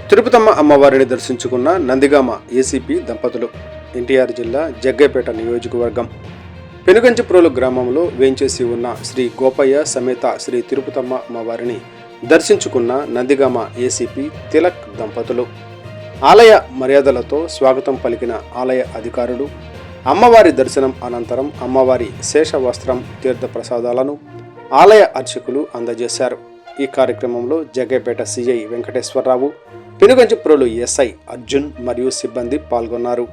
తిరుపతమ్మ అమ్మవారిని దర్శించుకున్న నందిగామ ఏసీపీ దంపతులు. ఎన్టీఆర్ జిల్లా జగ్గైపేట నియోజకవర్గం పెనుగంచిప్రోలు గ్రామంలో వేంచేసి ఉన్న శ్రీ గోపయ్య సమేత శ్రీ తిరుపతమ్మ అమ్మవారిని దర్శించుకున్న నందిగామ ఏసీపీ తిలక్ దంపతులు. ఆలయ మర్యాదలతో స్వాగతం పలికిన ఆలయ అధికారులు అమ్మవారి దర్శనం అనంతరం అమ్మవారి శేషవస్త్రం తీర్థప్రసాదాలను ఆలయ అర్చకులు అందజేశారు. ఈ కార్యక్రమంలో జగ్గైపేట సిఐ వెంకటేశ్వరరావు, పెనుగంచిప్రోలు ఎస్ఐ అర్జున్ మరియు సిబ్బంది పాల్గొన్నారు.